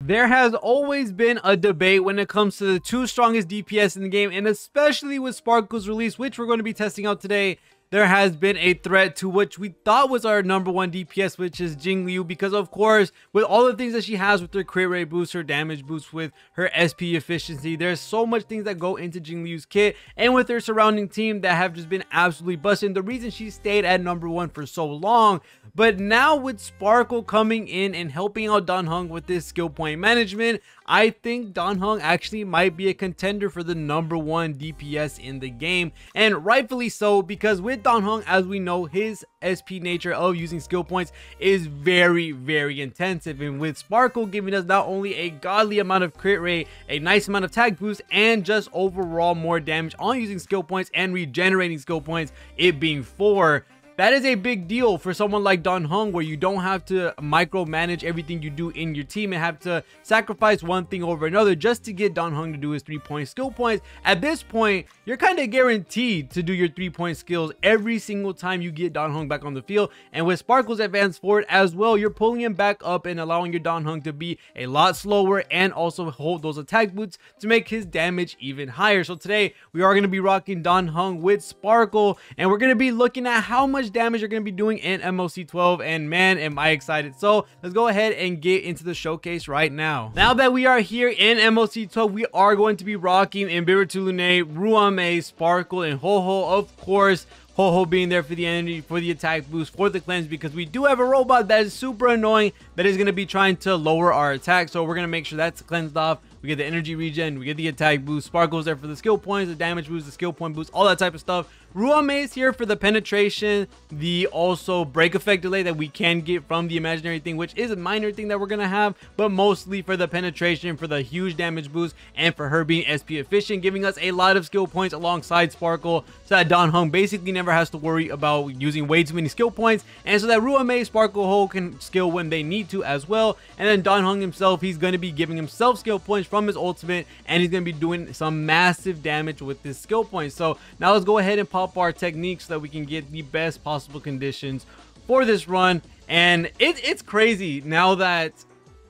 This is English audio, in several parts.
There has always been a debate when it comes to the two strongest DPS in the game, and especially with Sparkle's release, which we're going to be testing out today. There has been a threat to which we thought was our #1 DPS, which is Jingliu, because of course, with all the things that she has with her crit rate boost, her damage boost, with her SP efficiency, there's so much things that go into Jingliu's kit, and with her surrounding team that have just been absolutely busting. The reason she stayed at #1 for so long. But now with Sparkle coming in and helping out Dan Heng with this skill point management, I think Dan Heng actually might be a contender for the #1 DPS in the game, and rightfully so, because with Dan Heng, as we know, his SP nature of using skill points is very intensive, and with Sparkle giving us not only a godly amount of crit rate, a nice amount of tag boost, and just overall more damage on using skill points and regenerating skill points, it being 4. That is a big deal for someone like Dan Heng, where you don't have to micromanage everything you do in your team and have to sacrifice one thing over another just to get Dan Heng to do his 3-point skill points. At this point, you're kind of guaranteed to do your 3-point skills every single time you get Dan Heng back on the field. And with Sparkle's advanced forward as well, you're pulling him back up and allowing your Dan Heng to be a lot slower and also hold those attack boots to make his damage even higher. So today, we are going to be rocking Dan Heng with Sparkle, and we're going to be looking at how much damage you're going to be doing in MOC 12, and man, am I excited. So let's go ahead and get into the showcase right now. Now that we are here in MOC 12, we are going to be rocking Imbibitor Lunae, Ruame, Sparkle, and REHOO. Of course, REHOO being there for the energy, for the attack boost, for the cleanse, because we do have a robot that is super annoying that is going to be trying to lower our attack. So we're going to make sure that's cleansed off. We get the energy regen, we get the attack boost. Sparkle's there for the skill points, the damage boost, the skill point boost, all that type of stuff. Ruame is here for the penetration, the also break effect delay that we can get from the imaginary thing, which is a minor thing that we're gonna have, but mostly for the penetration, for the huge damage boost, and for her being SP efficient, giving us a lot of skill points alongside Sparkle, so that Dan Heng basically never has to worry about using way too many skill points, and so that Ruame, Sparkle, REHOO can skill when they need to as well. And then Dan Heng himself, he's going to be giving himself skill points from his ultimate, and he's going to be doing some massive damage with his skill points. So now let's go ahead and pop our techniques so that we can get the best possible conditions for this run. And it's crazy now that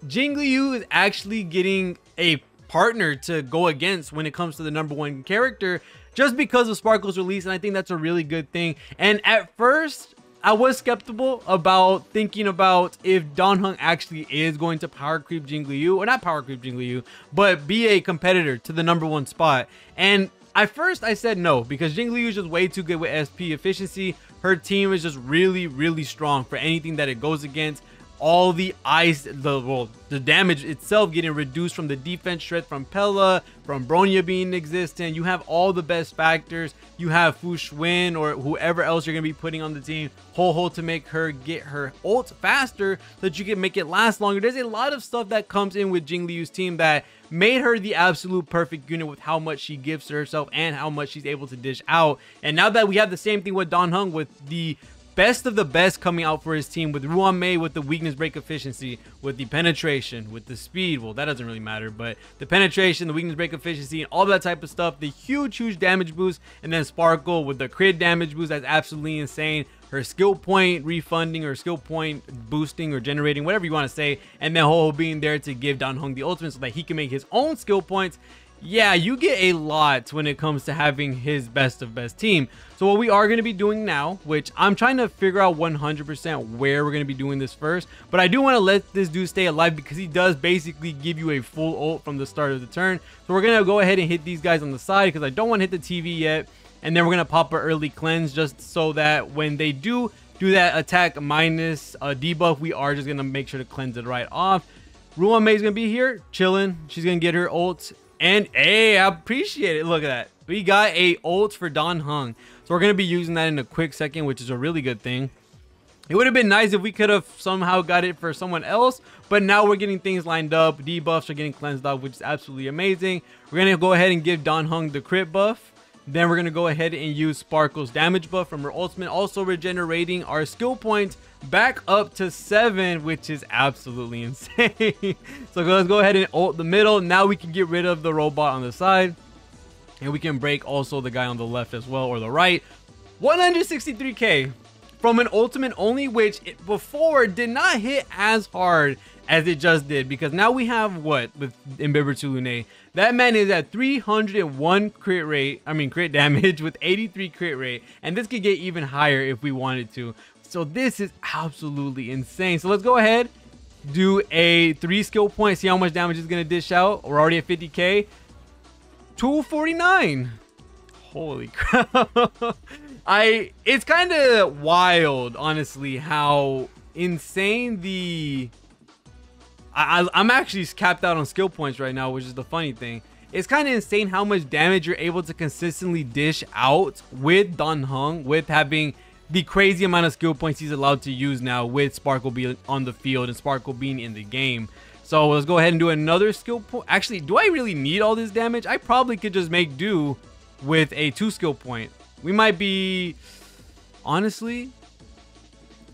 Jingliu is actually getting a partner to go against when it comes to the #1 character, just because of Sparkle's release, and I think that's a really good thing. And at first, I was skeptical about thinking about if Dan Heng actually is going to power creep Jingliu, or not power creep Jingliu, but be a competitor to the #1 spot. And at first I said no, because Jingliu is just way too good with SP efficiency. Her team is just really strong for anything that it goes against. All the ice, the damage itself getting reduced from the defense shred from Pella, from Bronya being existent. You have all the best factors. You have Fu Xuan or whoever else you're going to be putting on the team, REHOO, to make her get her ult faster so that you can make it last longer. There's a lot of stuff that comes in with Jingliu's team that made her the absolute perfect unit with how much she gives to herself and how much she's able to dish out. And now that we have the same thing with Dan Heng, with the best of the best coming out for his team, with Ruame with the weakness break efficiency, with the penetration, with the speed, well, that doesn't really matter, but the penetration, the weakness break efficiency, and all that type of stuff, the huge damage boost, and then Sparkle with the crit damage boost, that's absolutely insane. Her skill point refunding, or skill point boosting or generating, whatever you want to say, and then REHOO being there to give Dan Heng the ultimate so that he can make his own skill points. Yeah, you get a lot when it comes to having his best of best team. So what we are going to be doing now, which I'm trying to figure out 100% where we're going to be doing this first, but I do want to let this dude stay alive because he does basically give you a full ult from the start of the turn. So we're going to go ahead and hit these guys on the side because I don't want to hit the TV yet. And then we're going to pop an early cleanse just so that when they do that attack minus debuff, we are just going to make sure to cleanse it right off. Ruame is going to be here chilling. She's going to get her ult. And hey, I appreciate it. Look at that. We got a ult for Dan Heng. So we're going to be using that in a quick second, which is a really good thing. It would have been nice if we could have somehow got it for someone else, but now we're getting things lined up. Debuffs are getting cleansed off, which is absolutely amazing. We're going to go ahead and give Dan Heng the crit buff. Then we're going to go ahead and use Sparkle's damage buff from her ultimate, also regenerating our skill points back up to 7, which is absolutely insane. So let's go ahead and ult the middle. Now we can get rid of the robot on the side, and we can break also the guy on the left as well, or the right. 163k from an ultimate only, which before did not hit as hard as it just did, because now we have what with Imbibitor Lunae. That man is at 301 crit damage with 83 crit rate, and this could get even higher if we wanted to. So this is absolutely insane. So let's go ahead, do a 3 skill point, see how much damage it's gonna dish out. We're already at 50k. 249. Holy crap. It's kind of wild, honestly, how insane the I'm actually capped out on skill points right now, which is the funny thing. It's kind of insane how much damage you're able to consistently dish out with Dan Heng, with having the crazy amount of skill points he's allowed to use now with Sparkle being on the field and Sparkle being in the game. So let's go ahead and do another skill point. Actually, do I really need all this damage? I probably could just make do with a 2 skill point. We might be, honestly,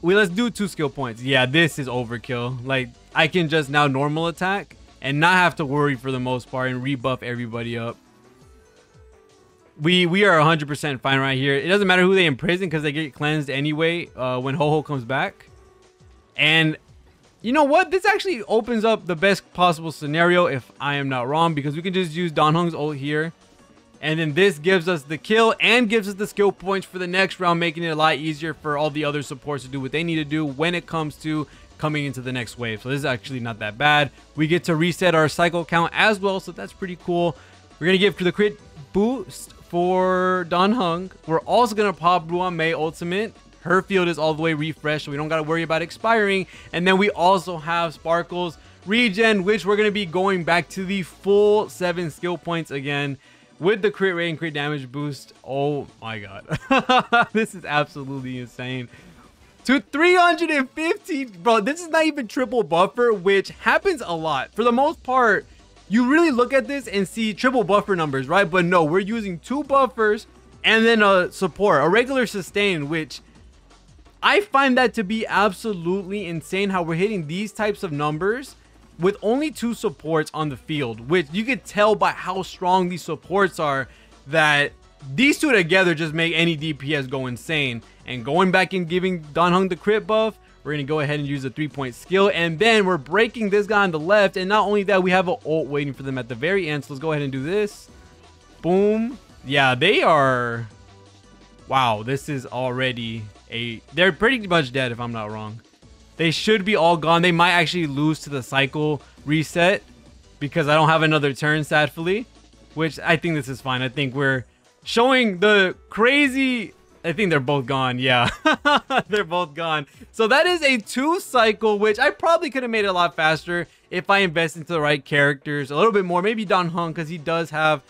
let's do 2 skill points. Yeah, this is overkill. Like, I can just now normal attack and not have to worry for the most part and rebuff everybody up. We are 100% fine right here. It doesn't matter who they imprison because they get cleansed anyway when Ho-Ho comes back. And you know what? This actually opens up the best possible scenario, if I am not wrong, because we can just use Dan Heng's ult here. And then this gives us the kill and gives us the skill points for the next round, making it a lot easier for all the other supports to do what they need to do when it comes to coming into the next wave. So this is actually not that bad. We get to reset our cycle count as well, so that's pretty cool. We're going to give the crit boost for Dan Heng. We're also going to pop Ruan Mei ultimate. Her field is all the way refreshed, so we don't got to worry about expiring. And then we also have Sparkle's regen, which we're going to be going back to the full 7 skill points again with the crit rate and crit damage boost. Oh my god. This is absolutely insane. To 350, bro, this is not even triple buffer, which happens a lot. For the most part, you really look at this and see triple buffer numbers, right? But no, we're using 2 buffers and then a support, a regular sustain, which I find that to be absolutely insane how we're hitting these types of numbers with only 2 supports on the field, which you could tell by how strong these supports are that these 2 together just make any DPS go insane. And going back and giving Dan Heng the crit buff, we're going to go ahead and use a 3-point skill. And then we're breaking this guy on the left. And not only that, we have an ult waiting for them at the very end. So let's go ahead and do this. Boom. Yeah, they are... Wow, this is already a... They're pretty much dead if I'm not wrong. They should be all gone. They might actually lose to the cycle reset because I don't have another turn, sadly. Which I think this is fine. I think we're showing the crazy... I think they're both gone. Yeah, they're both gone. So that is a 2 cycle, which I probably could have made it a lot faster if I invest into the right characters a little bit more. Maybe Dan Heng, because he does have,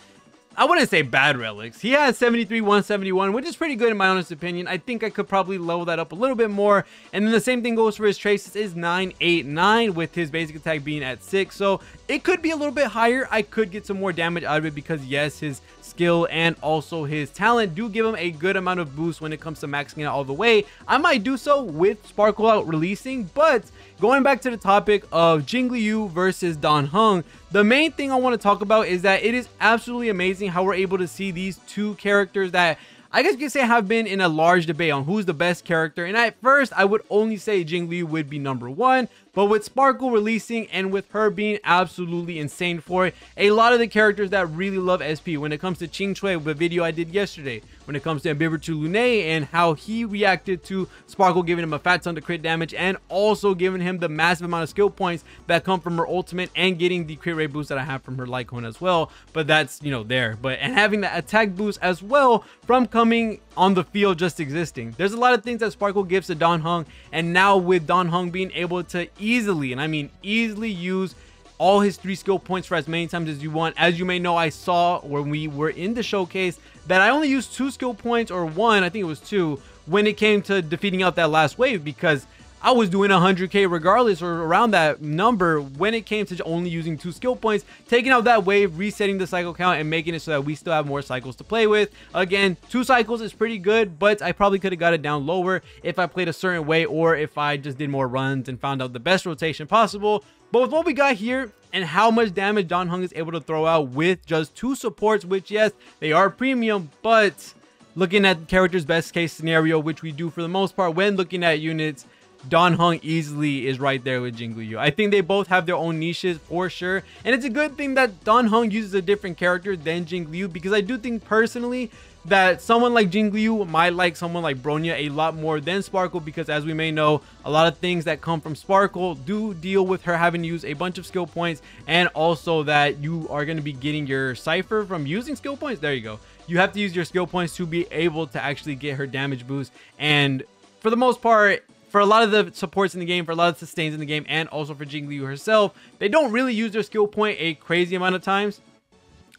I wouldn't say bad relics. He has 73, 171, which is pretty good in my honest opinion. I think I could probably level that up a little bit more. And then the same thing goes for his traces is 989 with his basic attack being at 6. So it could be a little bit higher. I could get some more damage out of it because yes, his skill and also his talent do give him a good amount of boost when it comes to maxing it out all the way. I might do so with Sparkle out releasing, but going back to the topic of Jingliu versus Dan Heng, the main thing I want to talk about is that it is absolutely amazing how we're able to see these 2 characters that I guess you could say have been in a large debate on who's the best character. And at first, I would only say Jingliu would be #1. But with Sparkle releasing and with her being absolutely insane for it, a lot of the characters that really love SP, when it comes to Ching Chui, the video I did yesterday, when it comes to Imbibitor Lunae and how he reacted to Sparkle giving him a fat ton of crit damage and also giving him the massive amount of skill points that come from her ultimate and getting the crit rate boost that I have from her Lycone as well. But that's, you know, there. And having the attack boost as well from coming on the field just existing. There's a lot of things that Sparkle gives to Dan Heng, and now with Dan Heng being able to easily, and I mean easily, use all his 3 skill points for as many times as you want. As you may know, I saw when we were in the showcase that I only used 2 skill points, or 1, I think it was 2, when it came to defeating out that last wave, because I was doing 100k regardless, or around that number, when it came to only using 2 skill points, taking out that wave, resetting the cycle count, and making it so that we still have more cycles to play with. Again, 2 cycles is pretty good, but I probably could have got it down lower if I played a certain way, or if I just did more runs and found out the best rotation possible. But with what we got here and how much damage Dan Heng is able to throw out with just 2 supports, which yes, they are premium, but looking at the character's best case scenario, which we do for the most part when looking at units, Dan Heng easily is right there with Jingliu. I think they both have their own niches for sure, and it's a good thing that Dan Heng uses a different character than Jingliu, because I do think personally that someone like Jingliu might like someone like Bronya a lot more than Sparkle, because as we may know, a lot of things that come from Sparkle do deal with her having to use a bunch of skill points, and also that you are going to be getting your cipher from using skill points. There you go. You have to use your skill points to be able to actually get her damage boost, and for the most part, for a lot of the supports in the game, for a lot of the sustains in the game, and also for Jingliu herself, they don't really use their skill point a crazy amount of times.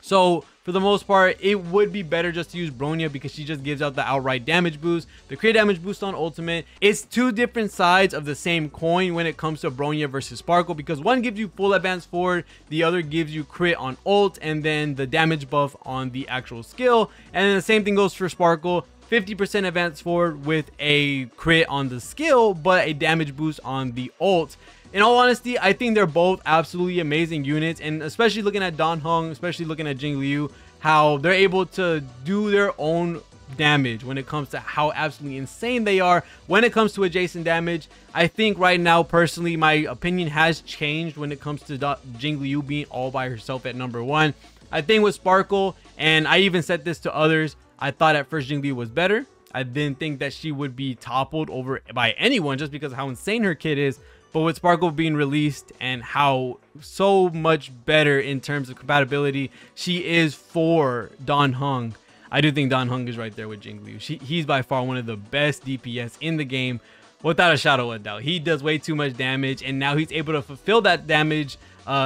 So for the most part, it would be better just to use Bronya, because she just gives out the outright damage boost, the crit damage boost on ultimate. It's two different sides of the same coin when it comes to Bronya versus Sparkle, because one gives you full advance forward, the other gives you crit on ult, and then the damage buff on the actual skill. And then the same thing goes for Sparkle. 50% advance forward with a crit on the skill, but a damage boost on the ult. In all honesty, I think they're both absolutely amazing units, and especially looking at Dan Heng, especially looking at Jingliu, how they're able to do their own damage when it comes to how absolutely insane they are when it comes to adjacent damage. I think right now, personally, my opinion has changed when it comes to Jingliu being all by herself at number 1. I think with Sparkle, and I even said this to others, I thought at first Jingliu was better. I didn't think that she would be toppled over by anyone just because of how insane her kit is. But with Sparkle being released and how so much better in terms of compatibility she is for Dan Heng, I do think Dan Heng is right there with Jingliu. He's by far one of the best DPS in the game, without a shadow of a doubt. He does way too much damage, and now he's able to fulfill that damage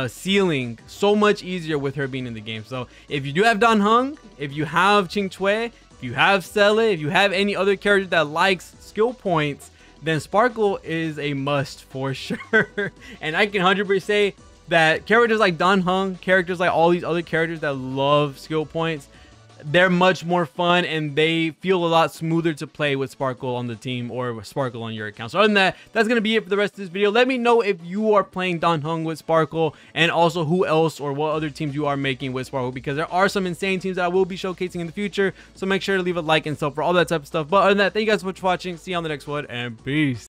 ceiling so much easier with her being in the game. So if you do have Dan Heng, if you have Ching Chui, if you have Sele, if you have any other character that likes skill points, then Sparkle is a must for sure. And I can 100% say that characters like Dan Heng, characters like all these other characters that love skill points, they're much more fun, and they feel a lot smoother to play with Sparkle on the team or with Sparkle on your account. So other than that, that's going to be it for the rest of this video. Let me know if you are playing Dan Heng with Sparkle, and also who else or what other teams you are making with Sparkle, because there are some insane teams that I will be showcasing in the future. So make sure to leave a like and sub for all that type of stuff. But other than that, thank you guys so much for watching. See you on the next one, and peace.